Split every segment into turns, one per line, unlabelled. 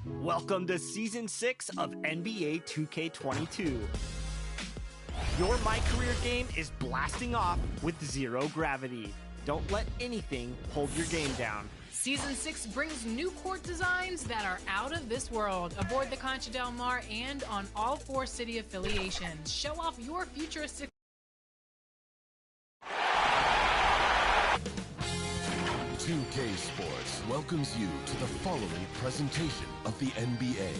Welcome to Season 6 of NBA 2K22. Your My Career game is blasting off with zero gravity. Don't let anything hold your game down.
Season 6 brings new court designs that are out of this world aboard the Concha Del Mar and on all 4 city affiliations. Show off your futuristic.
2K Sports welcomes you to the following presentation of the NBA.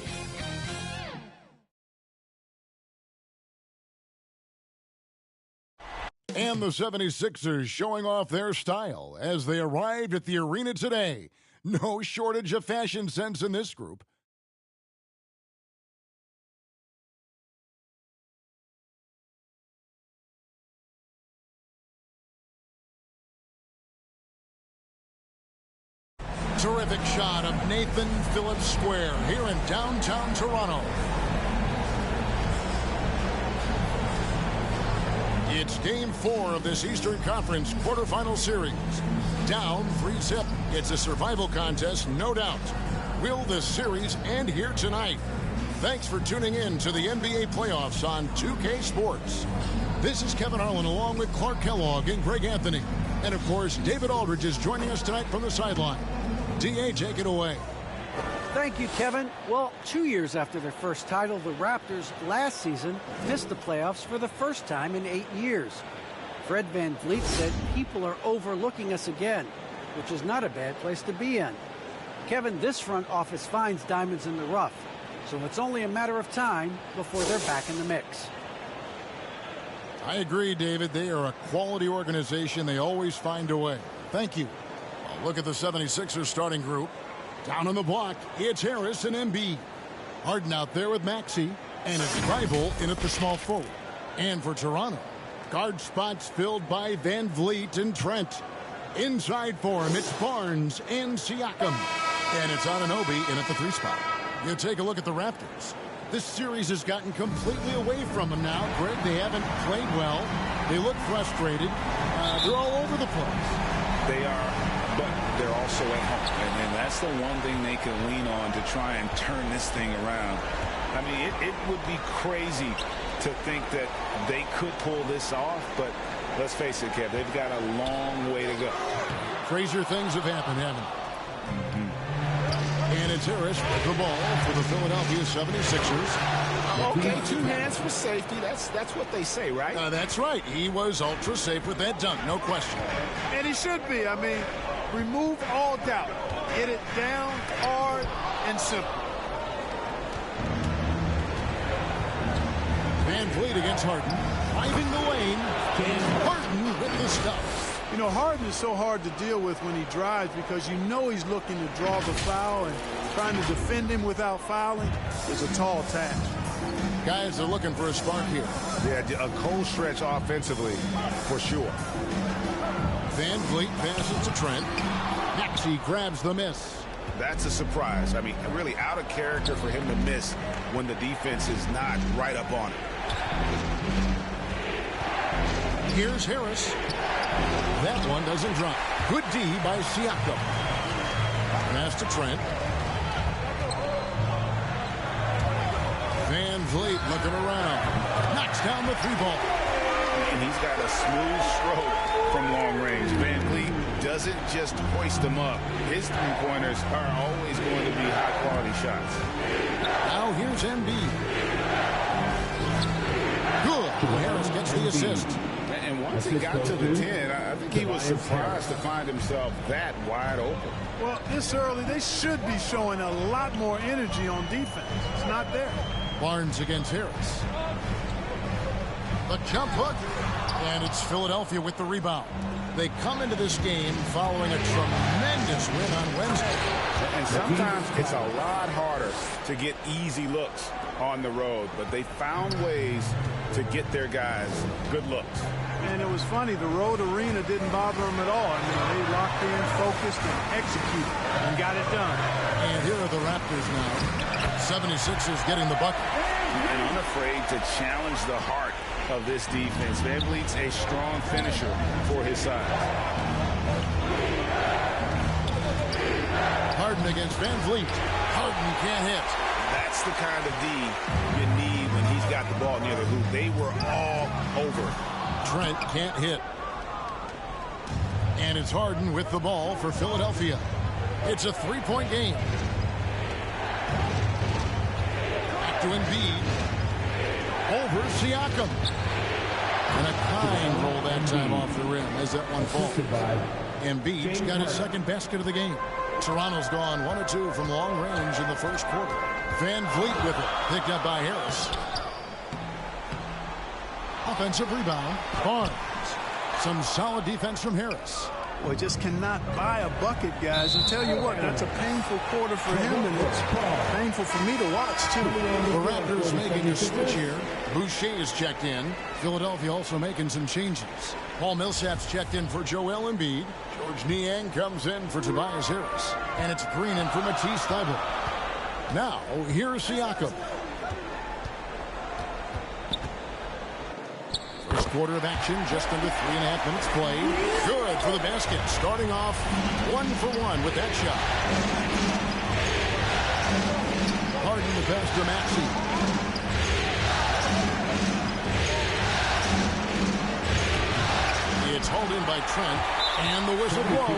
And the 76ers showing off their style as they arrived at the arena today. No shortage of fashion sense in this group. Terrific shot of Nathan Phillips Square here in downtown Toronto. It's Game 4 of this Eastern Conference quarterfinal series. Down 3-zip. It's a survival contest, no doubt. Will the series end here tonight? Thanks for tuning in to the NBA playoffs on 2K Sports. This is Kevin Harlan along with Clark Kellogg and Greg Anthony. And of course, David Aldridge is joining us tonight from the sideline. DA, take it away.
Thank you, Kevin. Well, 2 years after their first title, the Raptors last season missed the playoffs for the first time in 8 years. Fred VanVleet said people are overlooking us again, which is not a bad place to be in. Kevin, this front office finds diamonds in the rough, so it's only a matter of time before they're back in the mix.
I agree, David. They are a quality organization. They always find a way. Thank you. Well, look at the 76ers starting group. Down on the block, it's Harris and Embiid. Harden out there with Maxey, and it's Rival in at the small forward. And for Toronto, guard spots filled by VanVleet and Trent. Inside for him, it's Barnes and Siakam. And it's Anunoby in at the 3 spot. You take a look at the Raptors. This series has gotten completely away from them now. Greg, they haven't played well. They look frustrated. They're all over the place.
They are, but they're also at home. And that's the one thing they can lean on to try and turn this thing around. I mean, it would be crazy to think that they could pull this off, but let's face it, Kev, they've got a long way to go.
Crazier things have happened, haven't they? And it's Harris with the ball for the Philadelphia 76ers.
Okay, 2 hands for safety. That's what they say, right?
That's right. He was ultra safe with that dunk, no question.
And he should be. I mean, remove all doubt. Get it down, hard, and simple.
VanVleet against Harden. Driving the lane. And Harden with the stuff.
You know, Harden is so hard to deal with when he drives because you know he's looking to draw the foul, and trying to defend him without fouling is a tall task.
Guys are looking for a spark here.
Yeah, a cold stretch offensively, for sure.
VanVleet passes to Trent. Maxey grabs the miss.
That's a surprise. I mean, really out of character for him to miss when the defense is not right up on it.
Here's Harris. That one doesn't drop. Good D by Siakam. Pass to Trent. VanVleet looking around. Knocks down the 3-ball.
And he's got a smooth stroke from long range. VanVleet doesn't just hoist them up. His 3-pointers are always going to be high-quality shots.
Now here's Embiid. Good. Harris gets the assist.
And once he got to the 10, I think he was surprised to find himself that wide open.
Well, this early, they should be showing a lot more energy on defense. It's not there.
Barnes against Harris. The jump hook. And it's Philadelphia with the rebound. They come into this game following a tremendous win on Wednesday.
And sometimes it's a lot harder to get easy looks on the road, but they found ways to get their guys good looks.
And it was funny, the road arena didn't bother them at all. I mean, they locked in, focused, and executed, and got it done.
And here are the Raptors now. 76ers getting the bucket.
And unafraid to challenge the heart of this defense. VanVleet's a strong finisher for his size.
Harden against VanVleet. Harden can't hit.
That's the kind of D you need when he's got the ball near the hoop. They were all over.
Trent can't hit. And it's Harden with the ball for Philadelphia. It's a three-point game. Back to Embiid. Over Siakam. And a kind roll that time off the rim as that one falls. Embiid's got his second basket of the game. Toronto's gone 1 of 2 from long range in the first quarter. Van Vliet with it. Picked up by Harris. Offensive rebound. Barnes. Some solid defense from Harris.
Well, just cannot buy a bucket, guys. And tell you what, that's a painful quarter for him, and it's painful for me to watch, too.
The Raptors making a switch here. Boucher is checked in. Philadelphia also making some changes. Paul Millsap's checked in for Joel Embiid. George Niang comes in for Tobias Harris. And it's Green in for Matisse Thybulle. Now, here's Siakam. First quarter of action, just under 3.5 minutes played. Good for the basket. Starting off 1 for 1 with that shot. Harden the pass to Maxey. It's hauled in by Trent. And the whistle blows.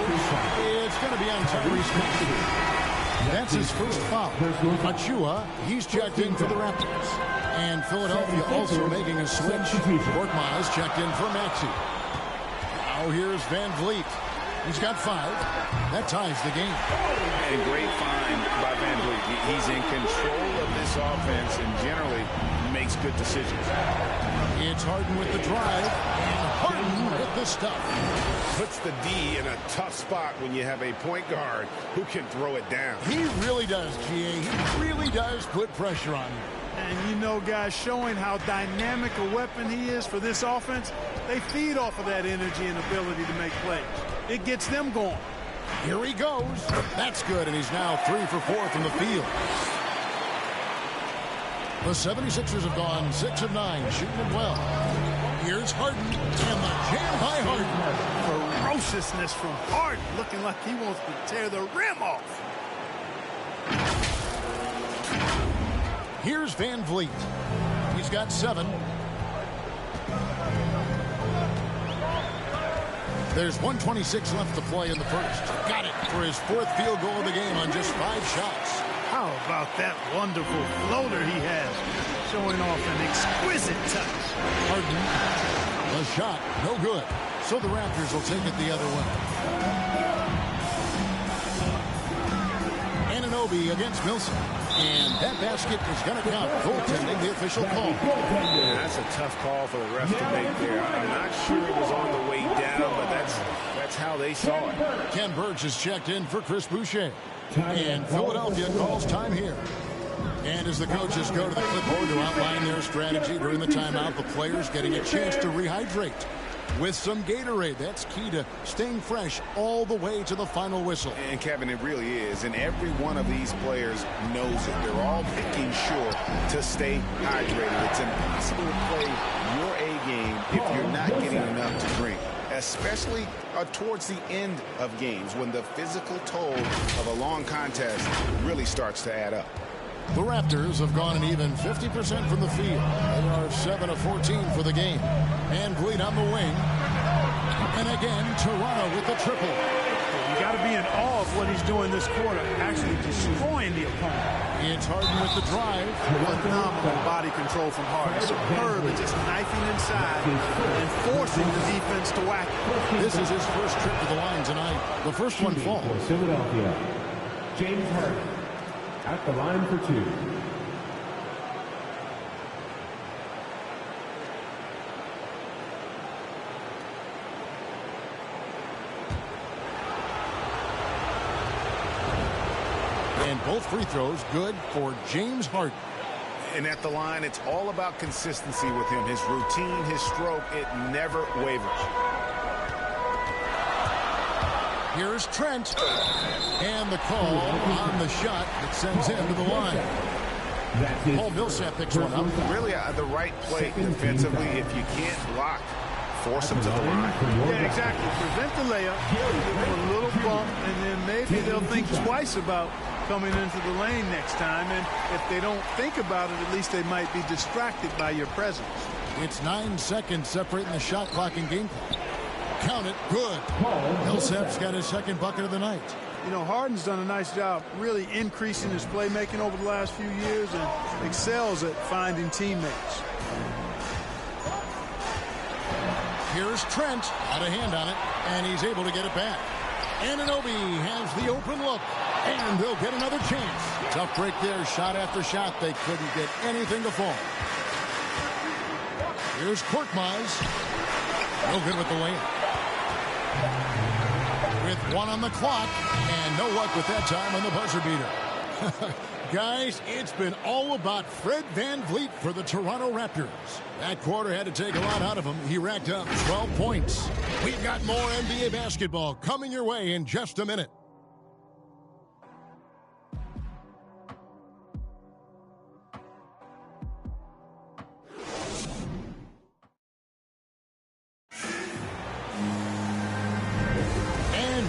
It's going to be on Tyrese Maxey. That's his first foul. Achua, he's checked in for the Raptors. And Philadelphia also making a switch. Korkmaz checked in for Maxey. Now here's Van Vliet. He's got 5. That ties the game.
And great find by Van Vliet. He's in control of this offense and generally makes good decisions.
It's Harden with the drive. And Harden with the stuff.
Puts the D in a tough spot when you have a point guard who can throw it down.
He really does, GA. He really does put pressure on him.
And you know, guys, showing how dynamic a weapon he is for this offense, they feed off of that energy and ability to make plays. It gets them going.
Here he goes. That's good, and he's now 3 for 4 from the field. The 76ers have gone 6 of 9, shooting it well. Here's Harden, and the jam by Harden.
Ferociousness from Harden, looking like he wants to tear the rim off.
Here's Van Vliet. He's got 7. There's 1:26 left to play in the first. Got it for his 4th field goal of the game on just 5 shots.
How about that wonderful floater he has, showing off an exquisite touch.
Harden, the shot, no good. So the Raptors will take it the other way. Anunoby against Millsap. And that basket is going to count. Goaltending, the official call.
Yeah, that's a tough call for the ref to make there. I'm not sure it was on the way down, but that's how they saw it.
Ken Burge is checked in for Chris Boucher. And Philadelphia calls time here. And as the coaches go to the clipboard to outline their strategy during the timeout, the players getting a chance to rehydrate with some Gatorade. That's key to staying fresh all the way to the final whistle.
And Kevin, it really is. And every one of these players knows it. They're all making sure to stay hydrated. It's impossible to play your A game if you're not getting enough to drink, especially towards the end of games when the physical toll of a long contest really starts to add up.
The Raptors have gone an even 50% from the field. They are 7 of 14 for the game. Van Vliet on the wing. And again, Toronto with the triple.
You got to be in awe of what he's doing this quarter, actually destroying the opponent.
It's Harden with the drive.
Phenomenal body control from Harden. Superb at just knifing inside and forcing the defense to whack it.
This is his first trip to the line tonight. The first one falls.
Philadelphia, James Harden at the line for 2.
And both free throws good for James Harden.
And at the line, it's all about consistency with him. His routine, his stroke, it never wavers.
Here's Trent. And the call on the shot that sends him to the line. Paul Millsap picks one up.
Really the right play defensively. If you can't block, force him to the line.
Yeah, exactly. Prevent the layup, give him a little bump, and then maybe they'll think twice about coming into the lane next time. And if they don't think about it, at least they might be distracted by your presence.
It's 9 seconds separating the shot clock and game clock. Count it. Good. Millsap's got his second bucket of the night.
You know, Harden's done a nice job really increasing his playmaking over the last few years and excels at finding teammates.
Here's Trent. Got a hand on it, and he's able to get it back. Anunoby has the open look, and they'll get another chance. Tough break there. Shot after shot. They couldn't get anything to fall. Here's Korkmaz. No good with the layup. With 1 on the clock, and no luck with that time on the buzzer beater. Guys, it's been all about Fred VanVleet for the Toronto Raptors. That quarter had to take a lot out of him. He racked up 12 points. We've got more NBA basketball coming your way in just a minute.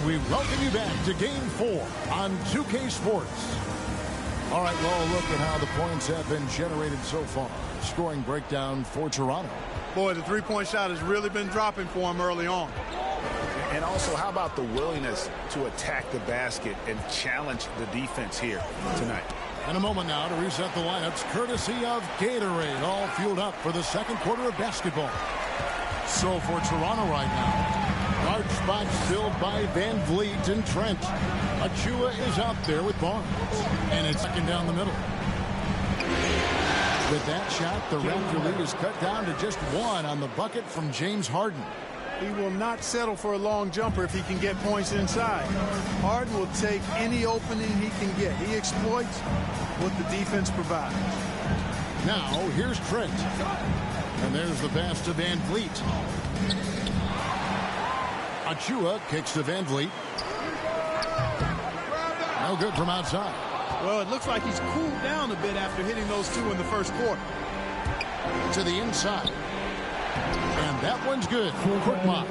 We welcome you back to Game 4 on 2K Sports. All right, well, look at how the points have been generated so far. Scoring breakdown for Toronto.
Boy, the three-point shot has really been dropping for him early on.
And also, how about the willingness to attack the basket and challenge the defense here tonight?
In a moment now to reset the lineups, courtesy of Gatorade, all fueled up for the second quarter of basketball. So for Toronto right now, guard spots filled by VanVleet and Trent. Achua is out there with Barnes. And it's second down the middle. With that shot, the Raptor lead is cut down to just 1 on the bucket from James Harden.
He will not settle for a long jumper if he can get points inside. Harden will take any opening he can get. He exploits what the defense provides.
Now, here's Trent. And there's the pass to VanVleet. Achua kicks to VanVleet. No good from outside.
Well, it looks like he's cooled down a bit after hitting those 2 in the first quarter.
To the inside. And that one's good for Korkmaz.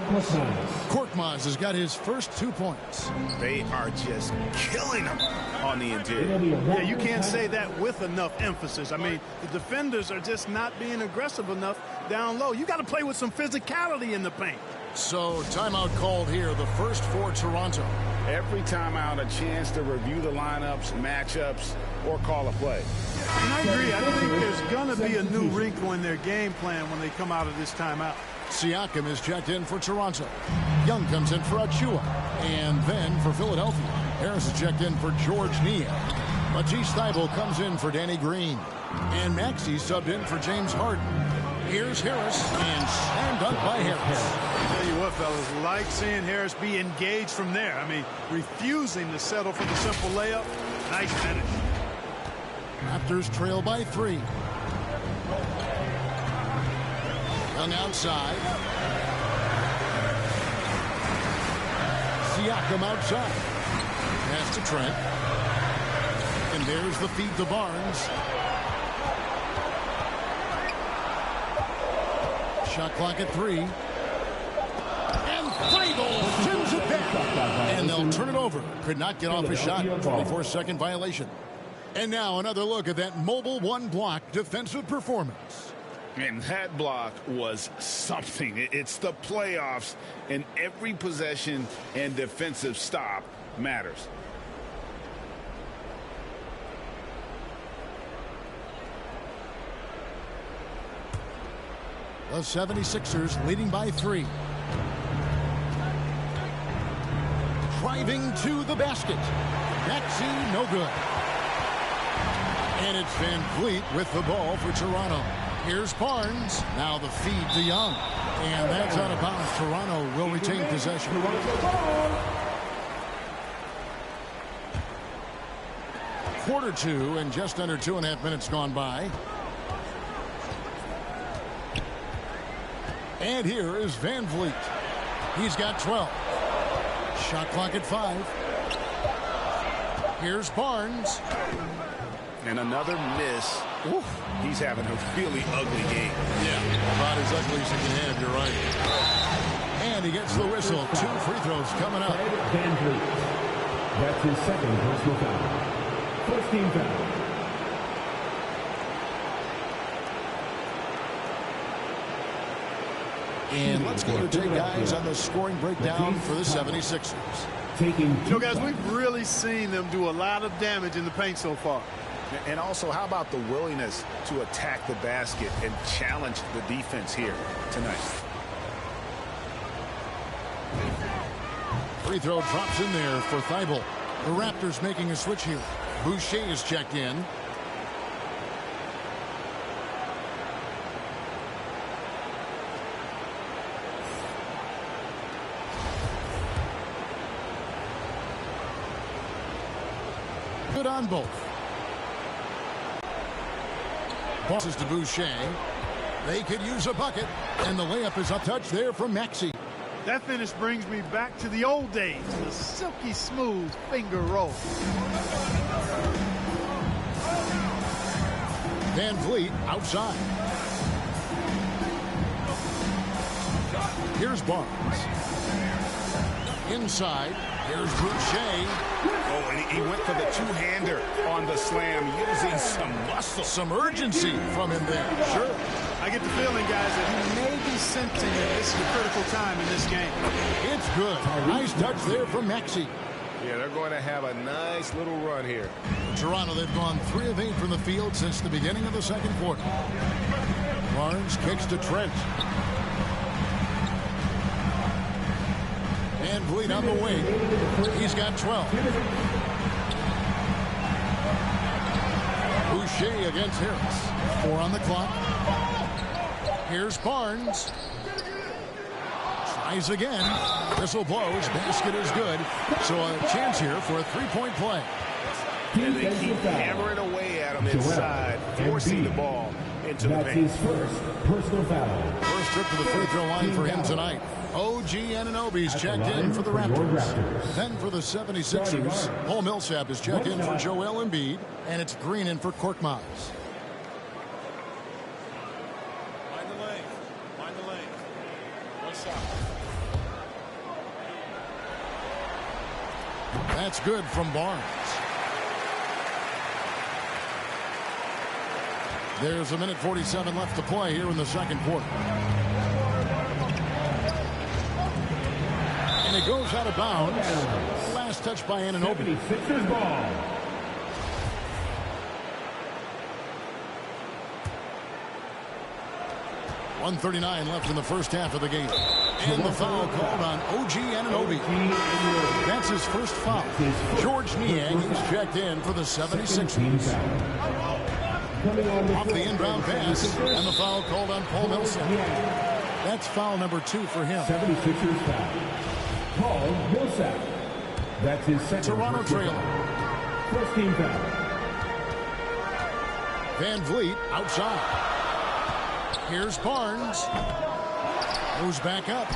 Korkmaz has got his first 2 points.
They are just killing him on the interior.
Yeah, you can't say that with enough emphasis. I mean, the defenders are just not being aggressive enough down low. You got to play with some physicality in the paint.
So, timeout called here, the first for Toronto.
Every timeout, a chance to review the lineups, matchups, or call a play.
And I agree. I think there's going to be a new wrinkle in their game plan when they come out of this timeout.
Siakam is checked in for Toronto. Young comes in for Achua. And then for Philadelphia, Harris is checked in for George Nia. Matisse Thybulle comes in for Danny Green. And Maxey subbed in for James Harden. Here's Harris, and slam dunk by Harris.
I'll tell you what, fellas, like seeing Harris be engaged from there. I mean, refusing to settle for the simple layup. Nice finish.
Raptors trail by 3. Young outside. Siakam outside. Pass to Trent. And there's the feed to Barnes. Shot clock at 3. And Thybulle turns it back. And they'll turn it over. Could not get off a shot. 24-second violation. And now another look at that mobile 1 block defensive performance.
And that block was something. It's the playoffs, and every possession and defensive stop matters.
The 76ers leading by 3. Driving to the basket. Maxey, no good. And it's VanVleet with the ball for Toronto. Here's Barnes. Now the feed to Young. And that's out of bounds. Toronto will retain possession. Quarter 2 and just under 2.5 minutes gone by. And here is VanVleet. He's got 12. Shot clock at 5. Here's Barnes.
And another miss. Oof. He's having a really ugly game.
Yeah, about as ugly as you can have, you're right. And he gets the whistle. 2 free throws coming up.
VanVleet. That's his second personal foul. First team foul.
And let's get your take, guys, on the scoring breakdown for the 76ers.
Guys, we've really seen them do a lot of damage in the paint so far.
And also, how about the willingness to attack the basket and challenge the defense here tonight?
Free throw drops in there for Thibault. The Raptors making a switch here. Boucher is checked in. Good on both. Passes to Boucher. They could use a bucket, and the layup is up. Touch there from Maxey.
That finish brings me back to the old days, the silky smooth finger roll.
Van Vliet outside. Here's Barnes. Inside. Here's Boucher.
Oh, and he went for the two-hander on the slam, using some muscle.
Some urgency from him there. Sure.
I get the feeling, guys, that he may be sensing that this is a critical time in this game.
It's good. Nice touch there from Maxey.
Yeah, they're going to have a nice little run here.
Toronto, they've gone 3 of 8 from the field since the beginning of the second quarter. Barnes kicks to Trent. Van Vliet on the wing. He's got 12. Boucher against Harris. 4 on the clock. Here's Barnes. Tries again. Whistle blows. Basket is good. So a chance here for a three-point play.
And they keep hammering away at him inside, forcing the ball into the paint.
That's his first personal foul.
First trip to the free throw line for him tonight. OG Anunoby's checked in for the Raptors. Then for the 76ers, Paul Millsap is checked in for Joel Embiid, and it's Green in for Korkmaz.
Find the lane. Find the lane. One shot.
That's good from Barnes. There's a minute 47 left to play here in the second quarter. And it goes out of bounds. Last touch by Anunoby.
76ers ball.
.139 left in the first half of the game. And the foul called on OG Anunoby. That's his first foul. George Niang is checked in for the 76ers. Off the inbound pass, and the foul called on Paul Millsap. That's foul number 2 for him.
76ers foul. Paul Millsap. That's his second.
Toronto trailing.
First team foul.
Van Vliet outside. Here's Barnes. Moves back up.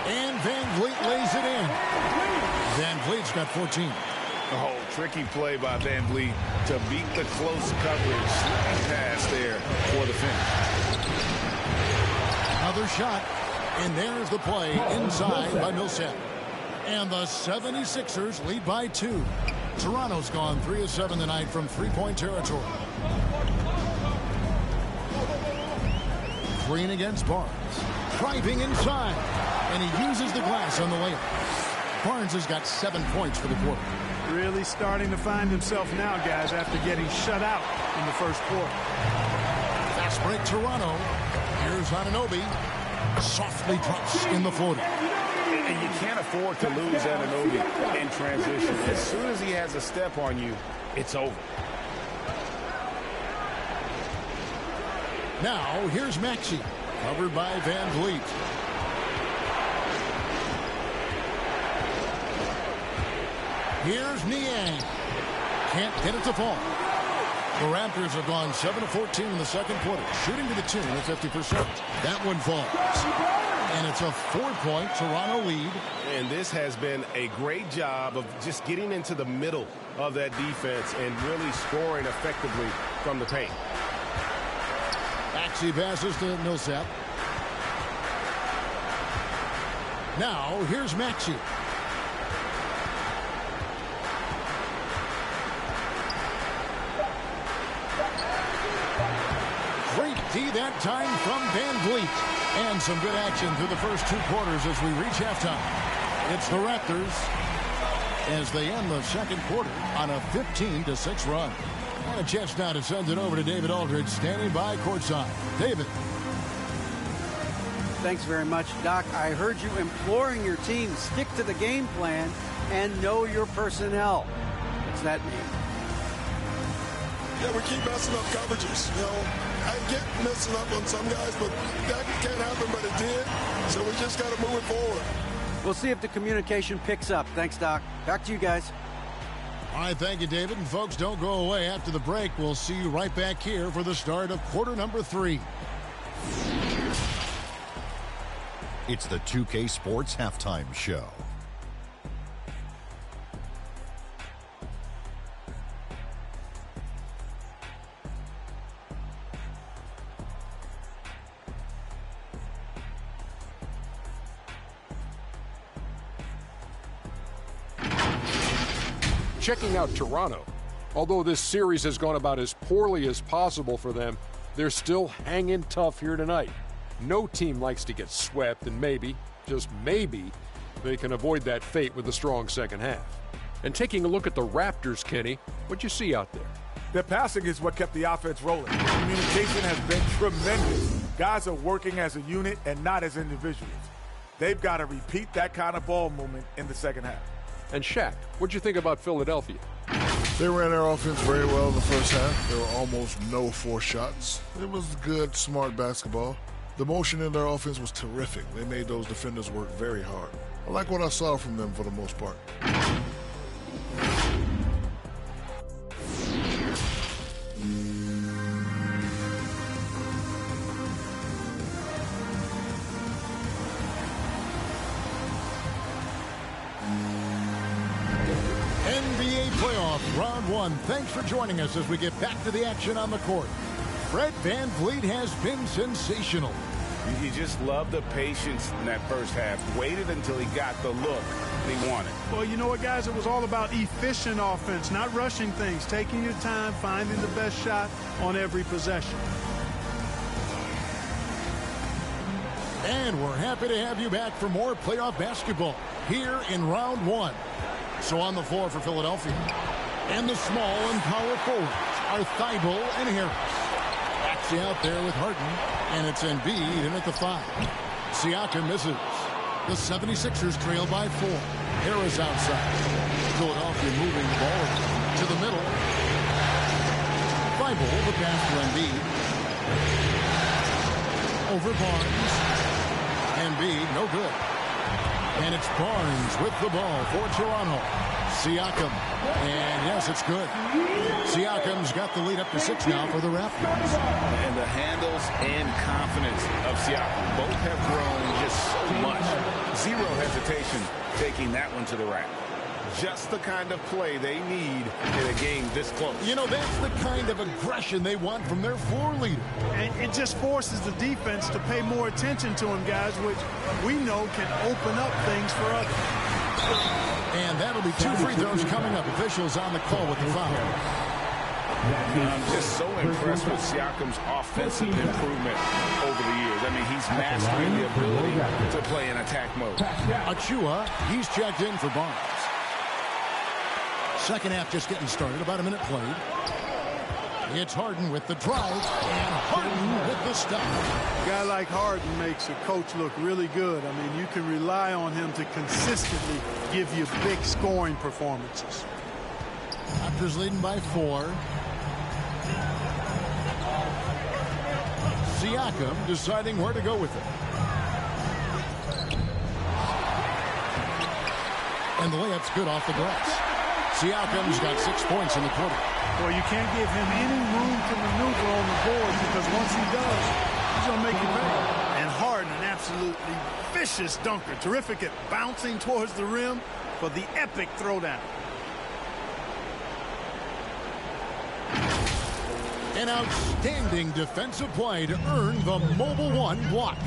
And Van Vliet lays it in. Van Vliet's got 14.
Oh, tricky play by Van Vliet to beat the close coverage. Pass there for the finish.
Another shot. And there's the play inside by Millsap. And the 76ers lead by 2. Toronto's gone 3 of 7 tonight from three-point territory. Green against Barnes. Driving inside. And he uses the glass on the layup. Barnes has got 7 points for the quarter.
Really starting to find himself now, guys, after getting shut out in the first quarter.
Fast break Toronto. Here's Anunoby. Softly drops in the floater.
And you can't afford to lose Anunoby in transition. As soon as he has a step on you, it's over.
Now, here's Maxey. Covered by Van Vliet. Here's Niang. Can't get it to fall. The Raptors have gone 7 of 14 in the second quarter, shooting to the tune of 50%. That one falls. And it's a 4-point Toronto lead.
And this has been a great job of just getting into the middle of that defense and really scoring effectively from the paint.
Maxey passes to Millsap. Now, here's Maxey. empty that time from Van Vliet. And some good action through the first 2 quarters as we reach halftime. It's the Raptors as they end the second quarter on a 15-6 run. And a chance now to send it over to David Aldridge, standing by courtside. David.
Thanks very much, Doc. I heard you imploring your team stick to the game plan and know your personnel. What's that mean?
Yeah, we keep messing up coverages. You know, I get messing up on some guys, but that can't happen, but it did. So we just got to move it forward.
We'll see if the communication picks up. Thanks, Doc. Back to you guys.
All right, thank you, David. And folks, don't go away. After the break, we'll see you right back here for the start of quarter number 3.
It's the 2K Sports Halftime Show.
Checking out Toronto. Although this series has gone about as poorly as possible for them, they're still hanging tough here tonight. No team likes to get swept, and maybe, just maybe, they can avoid that fate with a strong second half. And taking a look at the Raptors, Kenny, what'd you see out there?
Their passing is what kept the offense rolling. Communication has been tremendous. Guys are working as a unit and not as individuals. They've got to repeat that kind of ball movement in the second half.
And Shaq, what'd you think about Philadelphia?
They ran their offense very well in the first half. There were almost no forced shots. It was good, smart basketball. The motion in their offense was terrific. They made those defenders work very hard. I like what I saw from them for the most part.
NBA playoff round 1. Thanks for joining us as we get back to the action on the court. Fred Van Vliet has been sensational.
You just love the patience in that first half. Waited until he got the look that he wanted.
Well, you know what, guys? It was all about efficient offense, not rushing things, taking your time, finding the best shot on every possession.
And we're happy to have you back for more playoff basketball here in round 1. So on the floor for Philadelphia. And the small and power forwards are Thibault and Harris. Actually out there with Harden. And it's Embiid in at the 5. Siakam misses. The 76ers trail by 4. Harris outside. Philadelphia moving the ball to the middle. Thibault, the pass to Embiid. Over Barnes. Embiid, no good. And it's Barnes with the ball for Toronto. Siakam. And yes, it's good. Siakam's got the lead up to 6 now for the Raptors.
And the handles and confidence of Siakam both have grown just so much. Zero hesitation taking that one to the rack. Just the kind of play they need in a game this close.
You know, that's the kind of aggression they want from their floor leader.
And it just forces the defense to pay more attention to him, guys, which we know can open up things for others.
And that'll be 2 free throws coming up. Officials on the call with the foul.
I'm just so impressed with Siakam's offensive improvement over the years. I mean, he's mastering the ability to play in attack mode.
Achua, he's checked in for Barnes. Second half just getting started. About a minute played. It's Harden with the drive, and Harden with the stop.
A guy like Harden makes a coach look really good. I mean, you can rely on him to consistently give you big scoring performances.
Raptors leading by 4. Siakam deciding where to go with it. And the layup's good off the glass. Siakam's got 6 points in the quarter.
Well, you can't give him any room to maneuver on the board because once he does, he's going to make you pay. And Harden, an absolutely vicious dunker. Terrific at bouncing towards the rim for the epic throwdown.
An outstanding defensive play to earn the Mobile One block.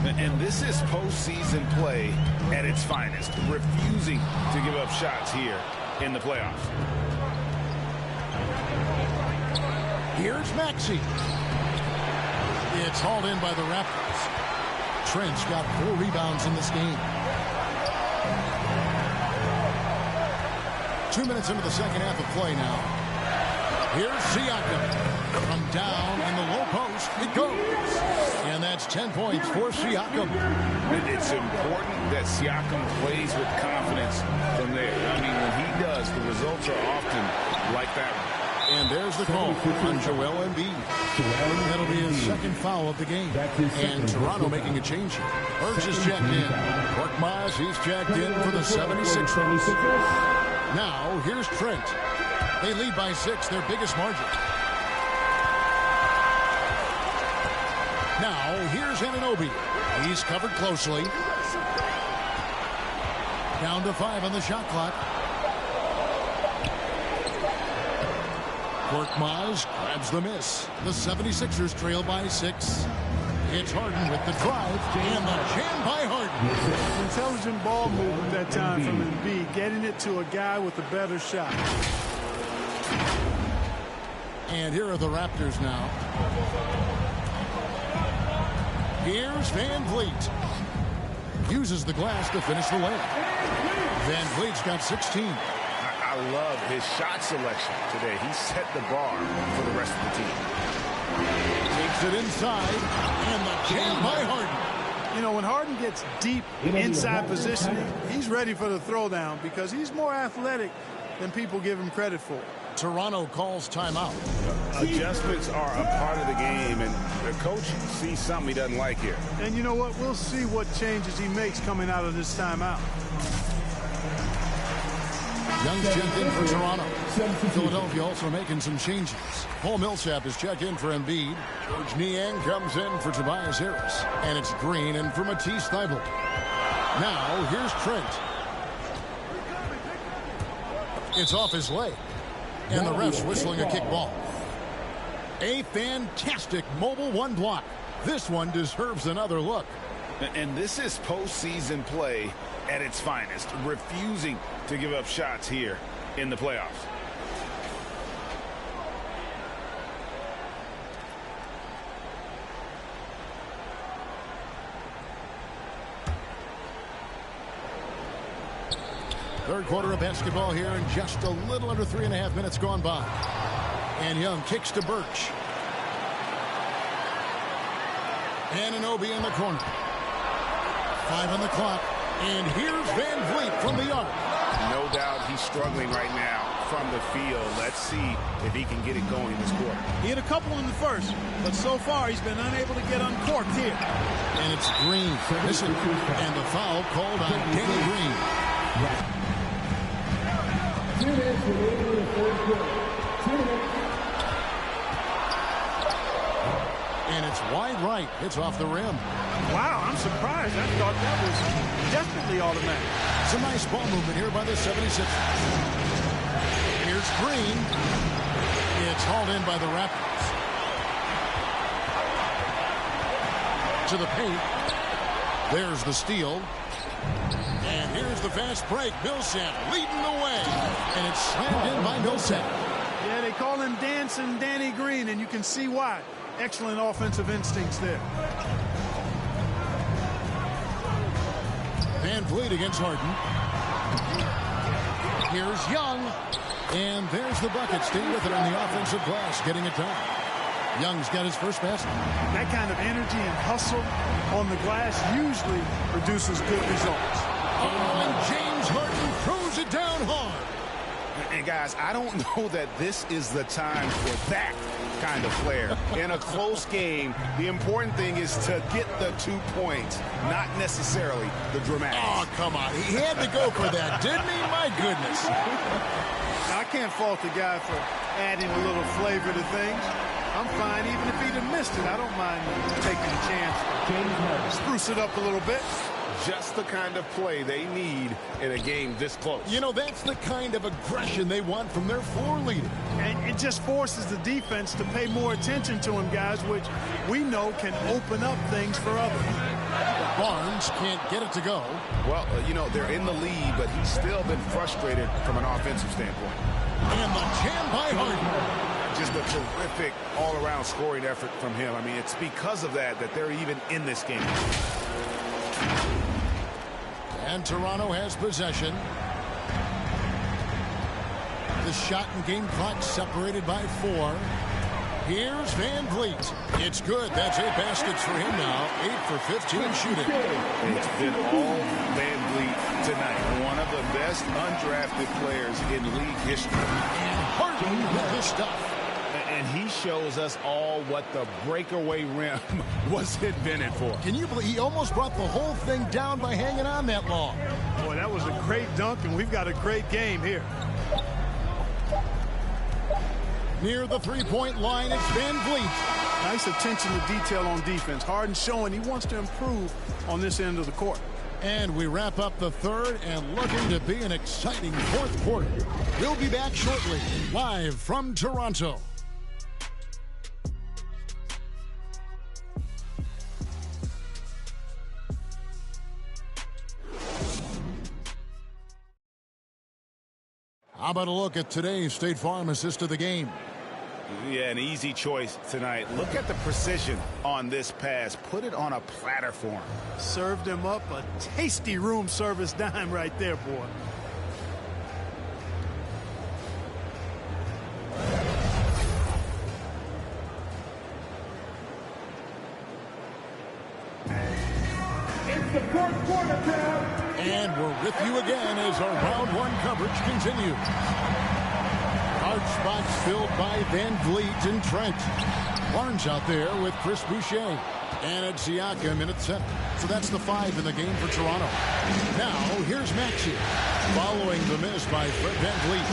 And this is postseason play at its finest, refusing to give up shots here in the playoffs.
Here's Maxey. It's hauled in by the Raptors. Trent's got 4 rebounds in this game. 2 minutes into the second half of play now. Here's Siakam. From down in the low post, it goes. And that's 10 points for Siakam.
It's important that Siakam plays with confidence from there. I mean, when he does, the results are often like that.
And there's the call on Joel Embiid. That'll be his second foul of the game. And Toronto making a change here. Burks is checked in. Korkmaz, he's checked in for the 76ers. Now, here's Trent. They lead by 6, their biggest margin. Now, here's Anunoby. He's covered closely. Down to 5 on the shot clock. Korkmaz grabs the miss. The 76ers trail by 6. It's Harden with the drive and the jam by Harden.
Intelligent ball movement that time from Embiid, getting it to a guy with a better shot.
And here are the Raptors now. Here's Van Vliet. Uses the glass to finish the layup. Van Vliet's got 16.
I love his shot selection today. He set the bar for the rest of the team.
Takes it inside, and the jam by Harden.
You know, when Harden gets deep inside positioning, he's ready for the throwdown because he's more athletic than people give him credit for.
Toronto calls timeout.
Adjustments are a part of the game, and the coach sees something he doesn't like here.
And you know what? We'll see what changes he makes coming out of this timeout.
Young's checked in for Toronto. Philadelphia also making some changes. Paul Millsap is checked in for Embiid. George Niang comes in for Tobias Harris. And it's Green in for Matisse Thybulle. Now, here's Trent. It's off his leg. And the ref's whistling a kick ball. A fantastic mobile 1 block. This one deserves another look.
And this is postseason play at its finest, refusing to give up shots here in the playoffs.
Third quarter of basketball here, and just a little under 3.5 minutes gone by. And Young kicks to Birch. Anunoby in the corner. 5 on the clock. And here's Van Vliet from the arc.
No doubt he's struggling right now from the field. Let's see if he can get it going this quarter.
He had a couple in the first, but so far he's been unable to get uncorked here.
And it's Green missing. And the foul called on Danny Green.
2 minutes remaining in the third quarter. 2 minutes.
And it's wide right. It's off the rim.
Wow, I'm surprised. I thought that was definitely automatic.
It's a nice ball movement here by the 76ers. Here's Green. It's hauled in by the Raptors. To the paint. There's the steal. And here's the fast break. Millsap leading the way. And it's slammed in by Millsap.
Yeah, they call him Dancing Danny Green, and you can see why. Excellent offensive instincts there.
Van Vliet against Harden. Here's Young. And there's the bucket. Stay with it on the offensive glass, getting it done. Young's got his first basket.
That kind of energy and hustle on the glass usually produces good results.
Oh, and James Harden throws it down hard.
And guys, I don't know that this is the time for that kind of flair. In a close game, the important thing is to get the 2 points, not necessarily the dramatics.
Oh, come on. He had to go for that, didn't he? My goodness.
I can't fault the guy for adding a little flavor to things. I'm fine even if he'd have missed it. I don't mind taking a chance to spruce it up a little bit.
Just the kind of play they need in a game this close.
You know, that's the kind of aggression they want from their floor leader.
And it just forces the defense to pay more attention to him, guys, which we know can open up things for others.
Barnes can't get it to go.
Well, you know, they're in the lead, but he's still been frustrated from an offensive standpoint.
And the jam by Harden.
Just a terrific all-around scoring effort from him. I mean, it's because of that they're even in this game.
And Toronto has possession. The shot and game clock separated by 4. Here's Van Vliet. It's good. That's 8 baskets for him now. 8 for 15 shooting.
It's been all Van Vliet tonight. One of the best undrafted players in league history.
And Harden with the stuff.
And he shows us all what the breakaway rim was invented for.
Can you believe he almost brought the whole thing down by hanging on that long?
Boy, that was a great dunk, and we've got a great game here.
Near the three-point line, it's Van Vliet.
Nice attention to detail on defense. Harden showing he wants to improve on this end of the court.
And we wrap up the third and looking to be an exciting fourth quarter. We'll be back shortly, live from Toronto. How about a look at today's State Farm assist of the game?
Yeah, an easy choice tonight. Look at the precision on this pass. Put it on a platter for him.
Served him up a tasty room service dime right there, boy.
It's the fourth quarter, Tab.
And we're with you again as our round 1 coverage continues. Guard spots filled by Van Vliet and Trent. Barnes out there with Chris Boucher. And it's Siakam in at center. So that's the 5 in the game for Toronto. Now, here's Maxey. Following the miss by Fred Van Vliet.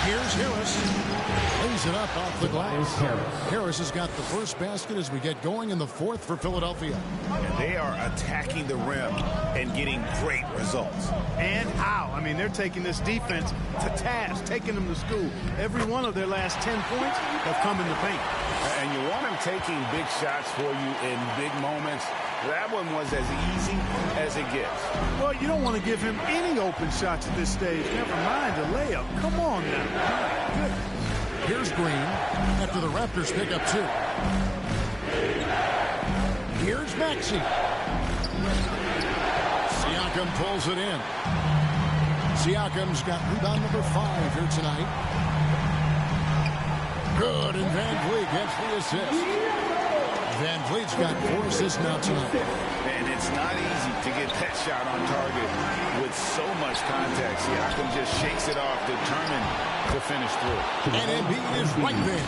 Here's Harris. Lays it up off the glass. Harris has got the first basket as we get going in the 4th for Philadelphia.
And they are attacking the rim and getting great results.
And how? I mean, they're taking this defense to task, taking them to school. Every one of their last 10 points have come in the paint.
And you want them taking big shots for you in big moments. That one was as easy as it gets.
Well, you don't want to give him any open shots at this stage. Never mind a layup. Come on now. Good.
Here's Green after the Raptors pick up 2. Here's Maxey. Siakam pulls it in. Siakam's got rebound number 5 here tonight. Good, and Van Vliet gets the assist. Van Vliet's got 4 assists now tonight.
And it's not easy to get that shot on target with so much contact. Siakam just shakes it off, determined to finish through.
And Embiid is right there.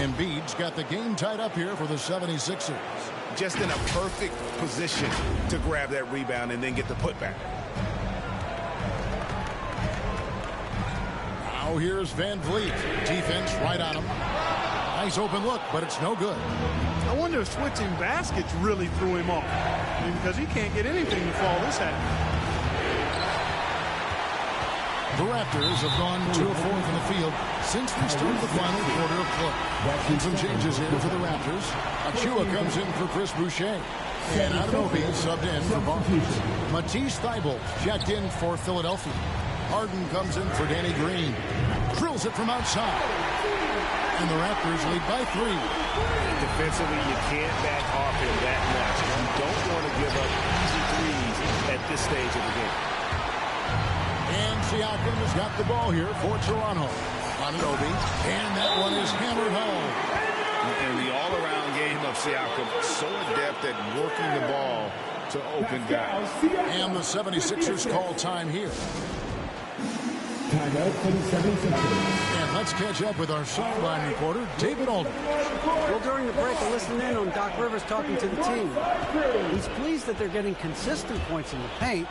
Embiid's got the game tied up here for the 76ers.
Just in a perfect position to grab that rebound and then get the putback.
Now here's Van Vliet. Defense right on him. Nice open look, but it's no good.
I wonder if switching baskets really threw him off. I mean, because he can't get anything to fall this happened.
The Raptors have gone 2 of 4 in the field since we started the final quarter of play. And some changes here for the Raptors. Achua comes in for Chris Boucher. And Anunoby subbed in for Barnes. Matisse Thybulle checked in for Philadelphia. Harden comes in for Danny Green. Drills it from outside. And the Raptors lead by 3.
Defensively, you can't back off him that much. You don't want to give up easy threes at this stage of the game.
And Siakam has got the ball here for Toronto. Anunoby. And that one is hammered home.
And the all-around game of Siakam, so adept at working the ball to open guys.
And the 76ers call time here.
Timeout for the 76ers.
And let's catch up with our sideline reporter, David Aldridge.
Well, during the break, I listened in on Doc Rivers talking to the team. He's pleased that they're getting consistent points in the paint.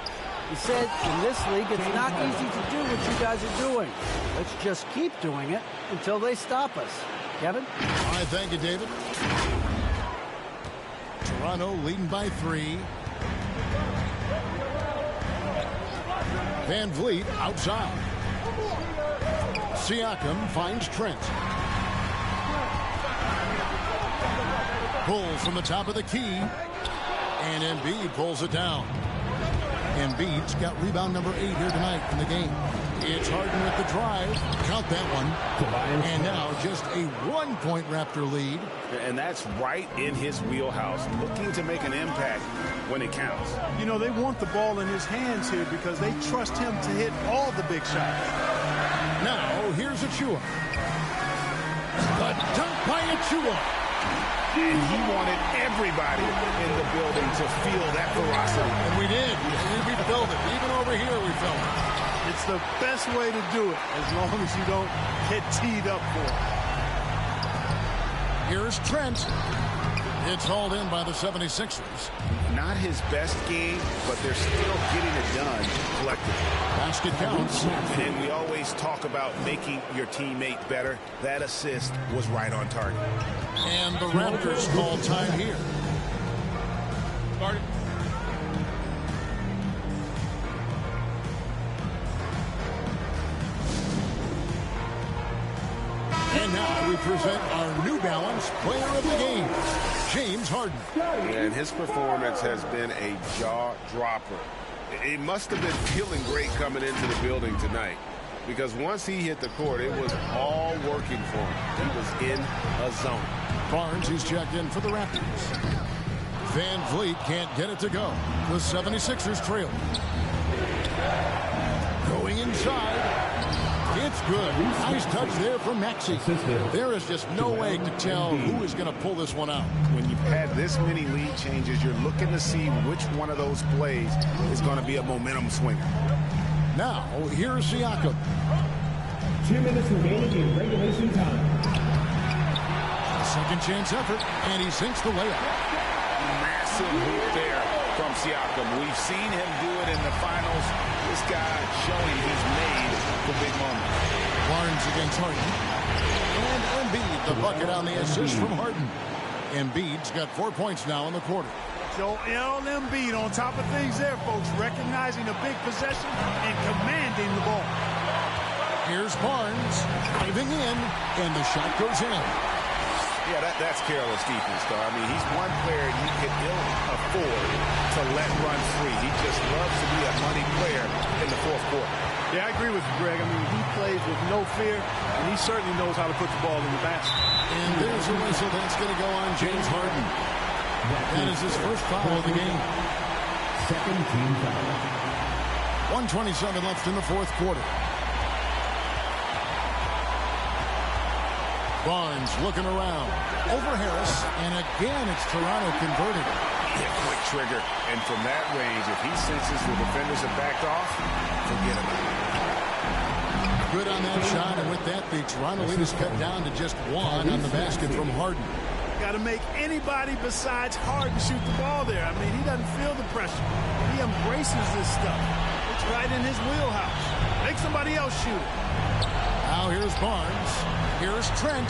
He said, in this league, it's not easy to do what you guys are doing. Let's just keep doing it until they stop us. Kevin?
All right, thank you, David. Toronto leading by 3. Van Vliet outside. Siakam finds Trent. Pull from the top of the key. And Embiid pulls it down. Embiid's got rebound number 8 here tonight in the game. It's Harden with the drive. Count that one. And now just a 1-point Raptor lead.
And that's right in his wheelhouse, looking to make an impact when it counts.
You know, they want the ball in his hands here because they trust him to hit all the big shots.
Now, here's Achua. The dunk by Achua.
And he wanted everybody in the building to feel that ferocity.
And we did. We felt it. Even over here, we felt it.
It's the best way to do it, as long as you don't get teed up for it.
Here's Trent. It's hauled in by the 76ers.
Not his best game, but they're still getting it done collectively.
Basket counts.
And we always talk about making your teammate better. That assist was right on target.
And the Raptors call time here. Started. And now we present our New Balance Player of the Game, James Harden.
And his performance has been a jaw-dropper. He must have been feeling great coming into the building tonight, because once he hit the court, it was all working for him. He was in a zone.
Barnes is checked in for the Raptors. Van Vliet can't get it to go. The 76ers trail. Going inside. It's good. Nice touch there from Maxey. There is just no way to tell who is going to pull this one out.
When you've had this many lead changes, you're looking to see which one of those plays is going to be a momentum swinger.
Now, here's Siakam.
2 minutes remaining in regulation time.
A second chance effort, and he sinks the layup.
Massive hoop there from Siakam. We've seen him do it in the finals. This guy showing he's made the big moment.
Barnes against Harden. And Embiid, the bucket on the assist from Harden. Embiid's got 4 points now in the quarter.
Joel Embiid on top of things there, folks, recognizing a big possession and commanding the ball.
Here's Barnes diving in, and the shot goes in.
Yeah, that's careless defense, though. I mean, he's one player you can ill afford to let run free. He just loves to be a money player in the fourth quarter.
Yeah, I agree with you, Greg. I mean, he plays with no fear, and he certainly knows how to put the ball in the basket.
And there's a whistle that's going to go on James Harden. That is his first foul of the game.
Second team foul.
1:27 left in the fourth quarter. Barnes looking around. Over Harris, and again it's Toronto converting.
Yeah, quick trigger. And from that range, if he senses the defenders have backed off, forget about it.
Good on that shot, and with that, the Toronto lead is cut down to just 1 on the basket from Harden.
Got to make anybody besides Harden shoot the ball there. I mean, he doesn't feel the pressure. He embraces this stuff. It's right in his wheelhouse. Make somebody else shoot it.
Now here's Barnes. Here's Trent.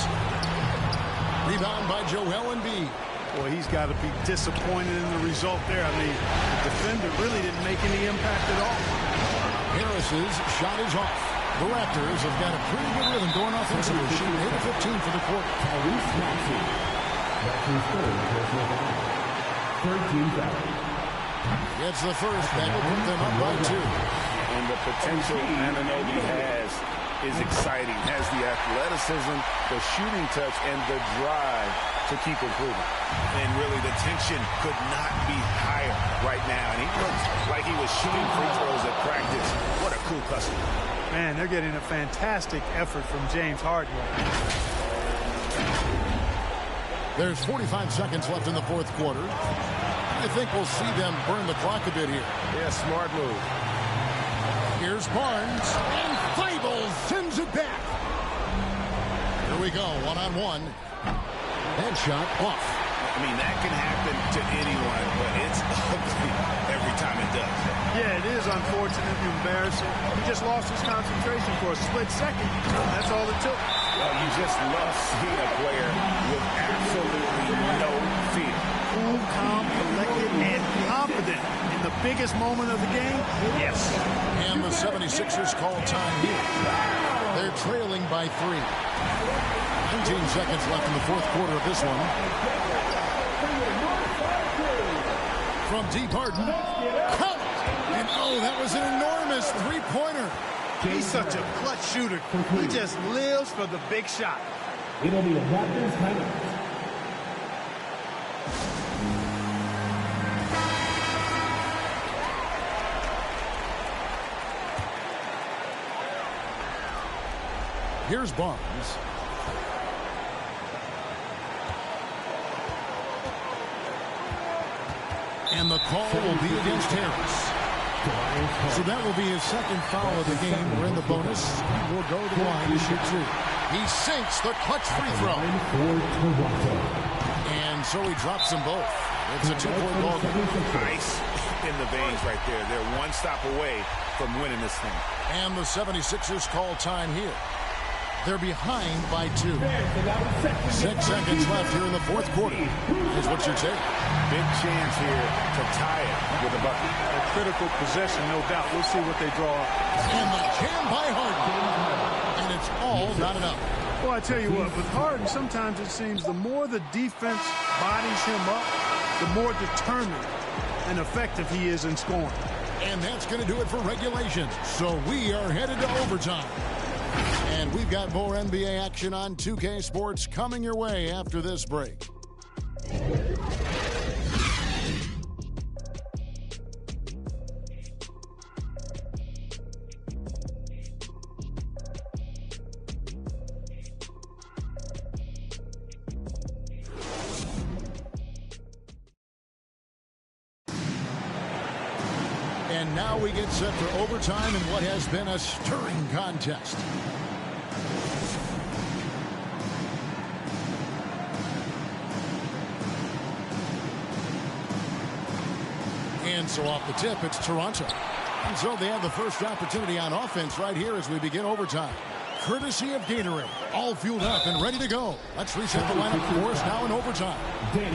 Rebound by Joel Embiid.
Boy, he's got to be disappointed in the result there. I mean, the defender really didn't make any impact at all.
Harris's shot is off. The Raptors have got a pretty good rhythm going offensively, shooting 8 of 15 for the quarter.
Third team foul.
It's the first that will put them up by 2.
And the potential Anunoby has is exciting. Has the athleticism, the shooting touch, and the drive to keep improving. And really, the tension could not be higher right now. And he looks like he was shooting free throws at practice. What a cool customer.
Man, they're getting a fantastic effort from James Harden.
There's 45 seconds left in the fourth quarter. I think we'll see them burn the clock a bit here.
Yeah, smart move.
Here's Barnes, and Fable sends it back. Here we go, one-on-one. Headshot off.
I mean, that can happen to anyone, but it's ugly every time it does.
Yeah, it is unfortunately embarrassing. He just lost his concentration for a split second. That's all it took.
Well, you just love seeing a player with absolutely no fear.
Cool, calm, collected, and confident in the biggest moment of the game. Yes.
And the 76ers call time here. They're trailing by 3. 19 seconds left in the fourth quarter of this one. From deep Harden. Count! And oh, that was an enormous three-pointer.
He's such a clutch shooter. He just lives for the big shot.
It'll be a Raptors timeout.
Here's Barnes. And the call will be against Harris. So that will be his second foul of the game. We're in the bonus. He will go to the line to shoot two. He sinks the clutch free throw. And so he drops them both. It's a two-point ball game.
Ice in the veins right there. They're one stop away from winning this thing.
And the 76ers call time here. They're behind by 2. 6 seconds left here in the fourth quarter. Here's what you take.
Big chance here to tie it with a bucket.
A critical possession, no doubt. We'll see what they draw up.
And the jam by Harden. And it's all not enough.
Well, I tell you what, with Harden, sometimes it seems the more the defense bodies him up, the more determined and effective he is in scoring.
And that's going to do it for regulation. So we are headed to overtime. And we've got more NBA action on 2K Sports coming your way after this break. And now we get set for overtime in what has been a stirring contest. And so off the tip, it's Toronto. And so they have the first opportunity on offense right here as we begin overtime. Courtesy of Gatorade, all fueled up and ready to go. Let's reset the lineup for us now in overtime.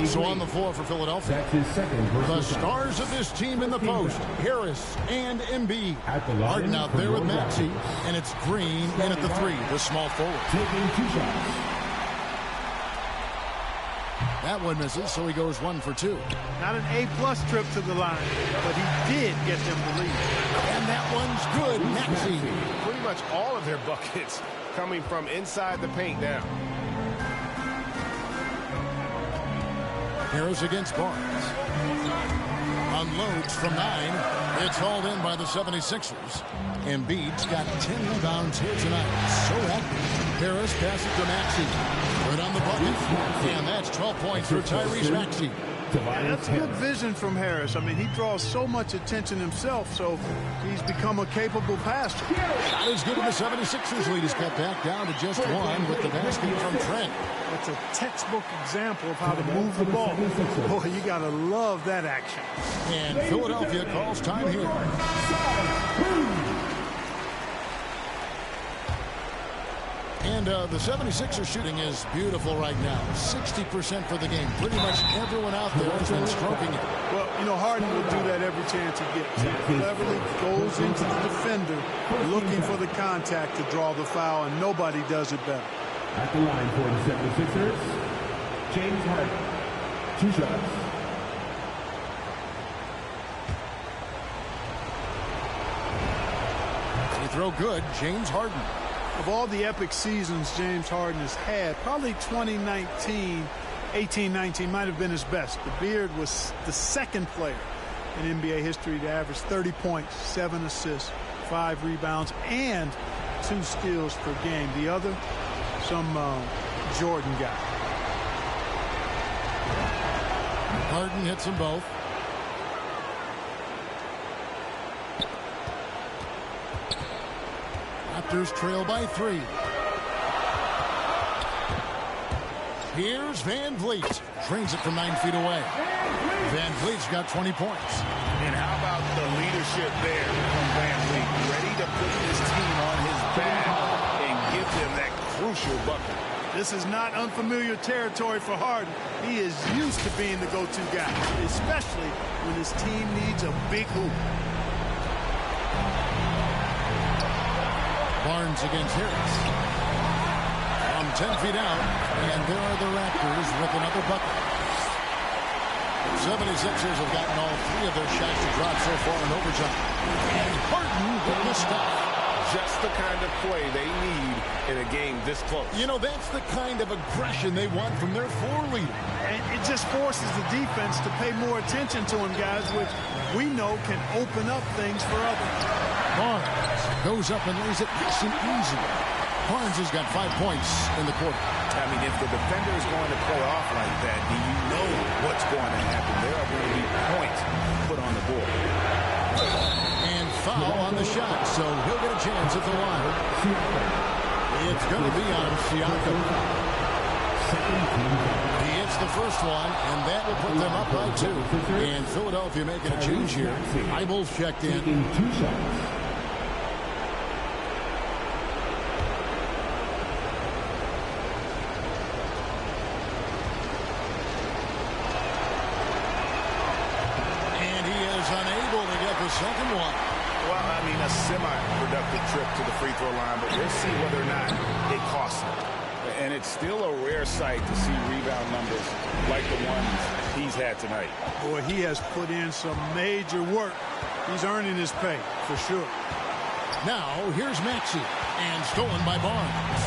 So on the floor for Philadelphia,
That's his second
the stars of this team in the post, Harris and Embiid. Harden out there with Maxey, and it's Green in at the 3, the small forward.
taking 2 shots.
That one misses, so he goes 1 for 2.
Not an A-plus trip to the line, but he did get them the lead.
And that one's good, Maxey.
Pretty much all of their buckets coming from inside the paint now.
Harris against Barnes. Unloads from 9. It's hauled in by the 76ers. Embiid's got 10 rebounds here tonight. So active. Harris passes to Maxey. Right on the bucket. And that's 12 points for Tyrese Maxey.
Yeah, that's good vision from Harris. I mean, he draws so much attention himself, so he's become a capable passer.
Not as good as the 76ers lead is cut back down to just 1 with the basket from Trent.
It's a textbook example of how to move the ball. Boy, you got to love that action.
And Philadelphia calls time here. And the 76ers shooting is beautiful right now. 60% for the game. Pretty much everyone out there has been stroking it.
Well, you know, Harden will do that every chance he gets. He cleverly goes into the defender looking for the contact to draw the foul, and nobody does it better.
At the line for the 76ers, James Harden. 2 shots.
Free throw good, James Harden.
Of all the epic seasons James Harden has had, probably 2019, 18-19 might have been his best. The Beard was the second player in NBA history to average 30 points, 7 assists, 5 rebounds, and 2 steals per game. The other, some Jordan guy.
Harden hits them both. Raptors trail by 3. Here's Van Vliet. Drains it from 9 feet away. Van Vliet's got 20 points.
And how about the leadership there from Van Vliet? Ready to put this team on his back and give them that crucial bucket.
This is not unfamiliar territory for Harden. He is used to being the go-to guy, especially when his team needs a big hoop.
Barnes against Harris. From 10 feet out, and there are the Raptors with another bucket. 76ers have gotten all 3 of their shots to drop so far in overtime. And Harden with the stop.
just the kind of play they need in a game this close.
You know, that's the kind of aggression they want from their floor leader.
And it just forces the defense to pay more attention to him, guys, which we know can open up things for others.
Barnes goes up and lays it nice and easy. Barnes has got 5 points in the quarter.
I mean, if the defender is going to play off like that, do you know what's going to happen? There are going to be points put on the board.
And foul on the shot, so he'll get a chance at the line. It's going to be on Siakam. He hits the first one, and that will put them up by 2. And Philadelphia making a change here. Eibel's checked in.
2 shots.
Second one.
Well, I mean, a semi-productive trip to the free throw line, but we'll see whether or not it costs him. And it's still a rare sight to see rebound numbers like the ones he's had tonight.
Boy, he has put in some major work. He's earning his pay, for sure.
Now, here's Maxey, and stolen by Barnes.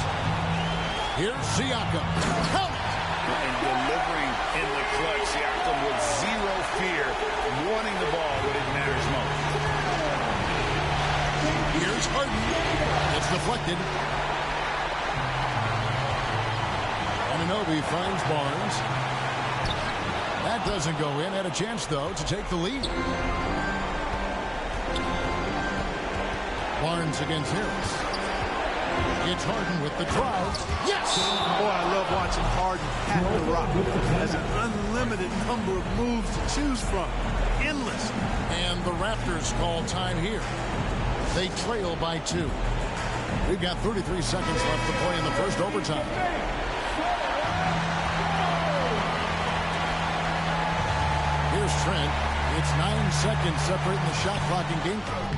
Here's Siakam. Count it!
And delivering in the clutch, Siakam with zero fear, wanting the ball when it matters most.
Here's Harden. It's deflected. Anunoby finds Barnes. That doesn't go in. Had a chance, though, to take the lead. Barnes against Harris. It's Harden with the drive. Yes!
Boy, I love watching Harden pack the rock. Has an unlimited number of moves to choose from. Endless.
And the Raptors call time here. They trail by 2. We've got 33 seconds left to play in the first overtime. Here's Trent. It's 9 seconds separating the shot clock and game clock.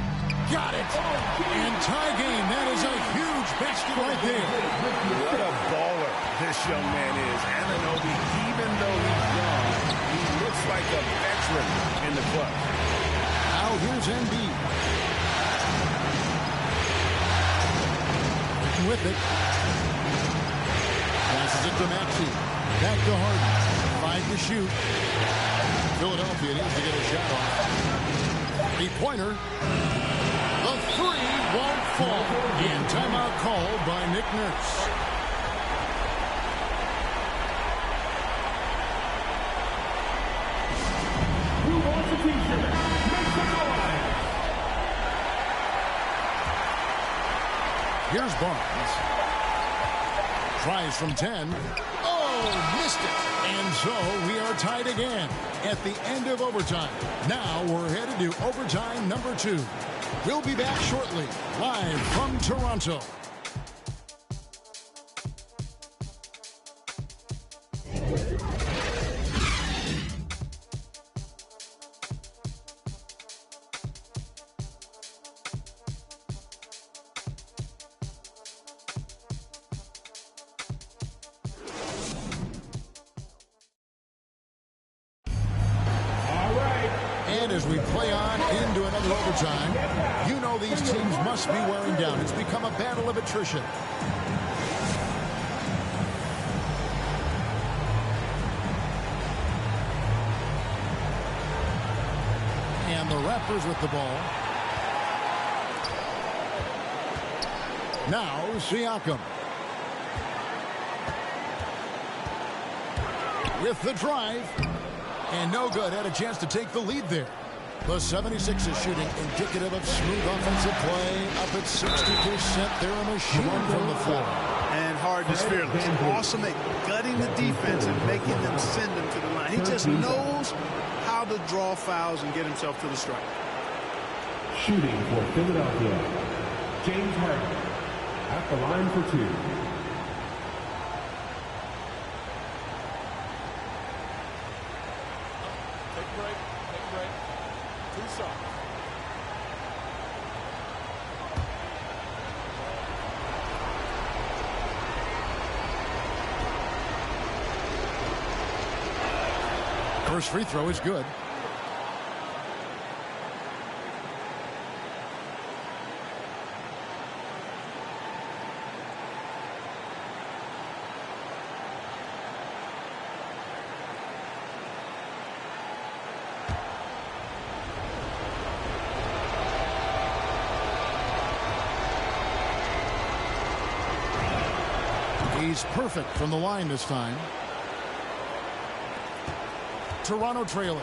Got it! And tie game. That is a huge basket right there.
What a baller this young man is. Anunoby, even though he's young, he looks like a veteran in the club.
Now here's Embiid. With it. Passes it to Maxey. Back to Harden. 5 to shoot. Philadelphia needs to get a shot off. 3-pointer. The 3 won't fall. And timeout called by Nick Nurse.
Who wants a t-shirt? Make some noise!
Here's Barnes. Tries from 10. Oh, missed it. And so we are tied again at the end of overtime. Now we're headed to overtime number 2. We'll be back shortly, live from Toronto. As we play on into another overtime, you know these teams must be wearing down. It's become a battle of attrition. And the Raptors with the ball. Now Siakam. With the drive. And no good. Had a chance to take the lead there. The 76ers shooting indicative of smooth offensive play. Up at 60%. They're a machine from the floor.
And Harden is fearless. Awesome at gutting the defense and making them send them to the line. He just knows how to draw fouls and get himself to the strike.
Shooting for Philadelphia, James Harden at the line for 2.
First free throw is good. He's perfect from the line this time. Toronto trailing.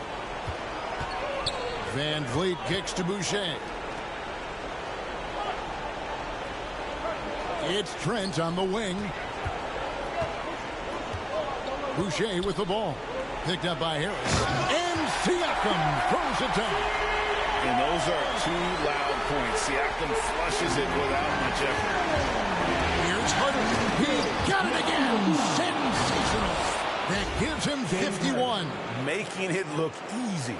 Van Vliet kicks to Boucher. It's Trent on the wing. Boucher with the ball. Picked up by Harris. And Siakam throws it down.
And those are two loud points. Siakam flushes it without much effort.
Here's Harden. He got it again. Sensational. That gives him 51.
Making it look easy.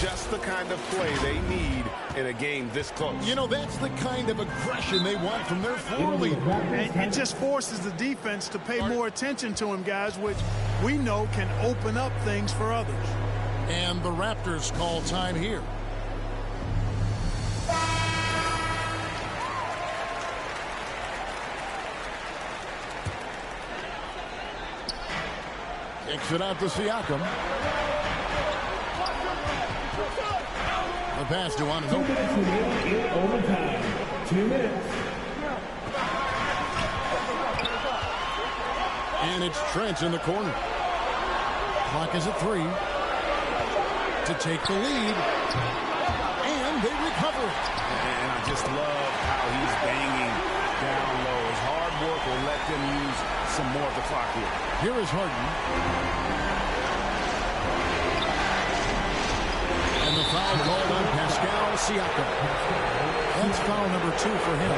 Just the kind of play they need in a game this close.
You know, that's the kind of aggression they want from their floor leader.
And it just forces the defense to pay more attention to him, guys, which we know can open up things for others.
And the Raptors call time here. Kicks it out to Siakam. The pass to Anunoby.
Overtime. 2 minutes.
And it's Trent in the corner. Clock is at 3. To take the lead. And they recover it.
And I just love how he's banging down low. His hard work will let them use some more of the clock here.
Here is Harden. And the foul called on Pascal Siakam. That's foul number 2 for him.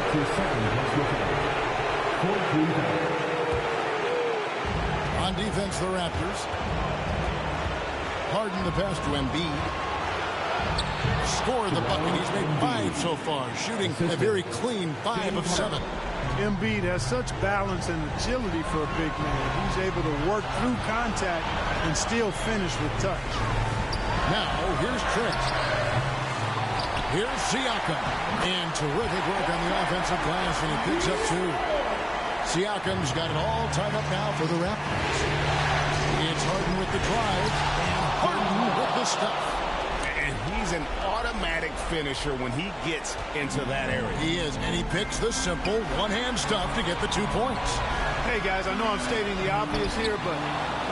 On defense, the Raptors. Harden the pass to Embiid. Scored the bucket. He's made 5 so far, shooting a very clean 5 of 7.
Embiid has such balance and agility for a big man. He's able to work through contact and still finish with touch.
Now, here's Trent. Here's Siakam. And terrific work on the offensive glass, and he picks up 2. Siakam's got it all tied up now for the Raptors. It's Harden with the drive, and Harden with the stuff.
And he's an automatic finisher when he gets into that area.
He is, and he picks the simple one-hand stuff to get the 2 points.
Hey, guys, I know I'm stating the obvious here, but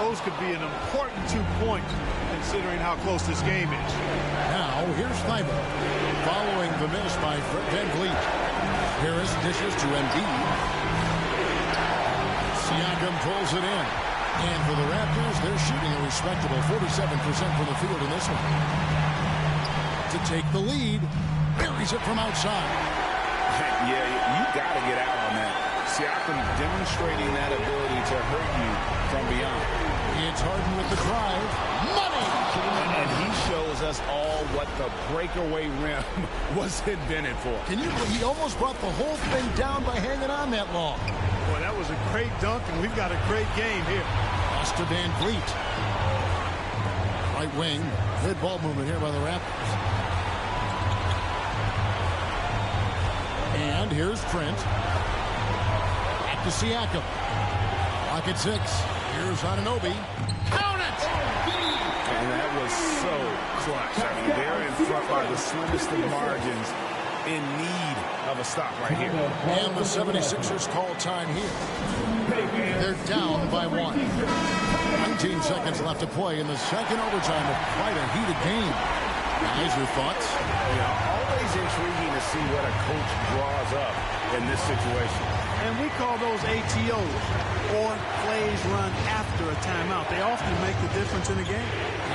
those could be an important 2 points considering how close this game is.
Now, here's Thybulle. Following the miss by Van Vliet. Harris dishes to Embiid. Siakam pulls it in. And for the Raptors, they're shooting a respectable 47% from the field in this one. To take the lead, buries it from outside.
Yeah, you got to get out on that. Siakam demonstrating that ability to hurt you from beyond.
It's Harden with the drive. Money!
And he shows us all what the breakaway rim was invented for.
Can you believe he almost brought the whole thing down by hanging on that long?
Boy, that was a great dunk, and we've got a great game here.
Pass to Van Vliet. Right wing. Good ball movement here by the Raptors. And here's Trent. Back to Siakam. Clock at 6. Here's Anunoby. Count it!
And that was so clutch. I mean, they're in front by the slimmest of margins, in need of a stop right here.
And the 76ers call time here. They're down by 1. 19 seconds left to play in the second overtime of quite a heated game. Guys, your thoughts?
Yeah, always intriguing to see what a coach draws up in this situation.
And we call those ATOs, or plays run after a timeout. They often make the difference in a game.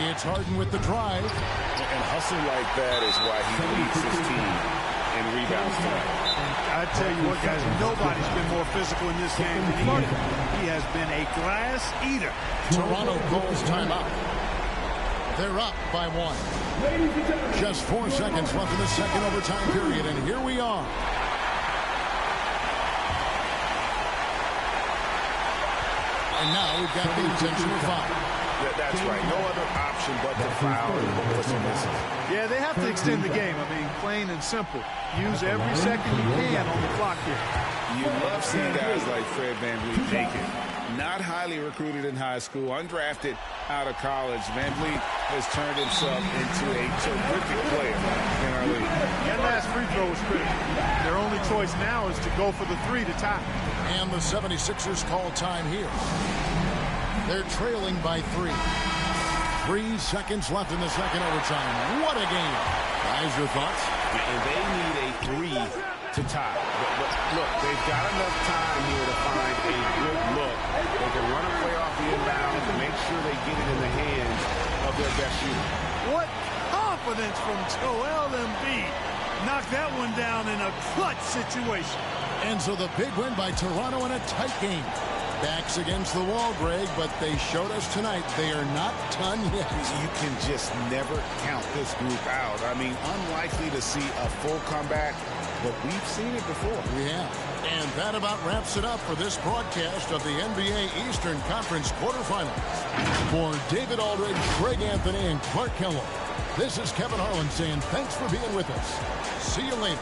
It's Harden with the drive.
And hustle like that is why he leads his team in rebounds tonight.
I tell you what, guys, nobody's been more physical in this game than he is. He has been a glass eater.
Toronto calls timeout. They're up by 1. Just 4 seconds left in the second overtime period, and here we are. And now we've got the intentional foul.
That's right. No other option but to foul and hope for some misses.
Yeah, they have to extend the game. I mean, plain and simple. Use every second you can on the clock here.
You love seeing guys like Fred VanVleet make it. not highly recruited in high school, undrafted out of college. Van Vliet has turned himself into a terrific player in our league.
That last free throw was critical. Their only choice now is to go for the 3 to tie.
And the 76ers call time here. They're trailing by 3. 3 seconds left in the second overtime. What a game. Guys, your thoughts?
And they need a 3 to tie. But look, they've got enough time here to find a good look. They can run a play off the inbound and make sure they get it in the hands of their best shooter.
What confidence from Joel Embiid. Knocked that one down in a clutch situation.
And so the big win by Toronto in a tight game. Backs against the wall, Greg, but they showed us tonight they are not done yet.
You can just never count this group out. I mean, unlikely to see a full comeback, but we've seen it before.
We have. And that about wraps it up for this broadcast of the NBA Eastern Conference quarterfinals. For David Aldridge, Greg Anthony, and Clark Kellogg, this is Kevin Harlan saying thanks for being with us. See you later.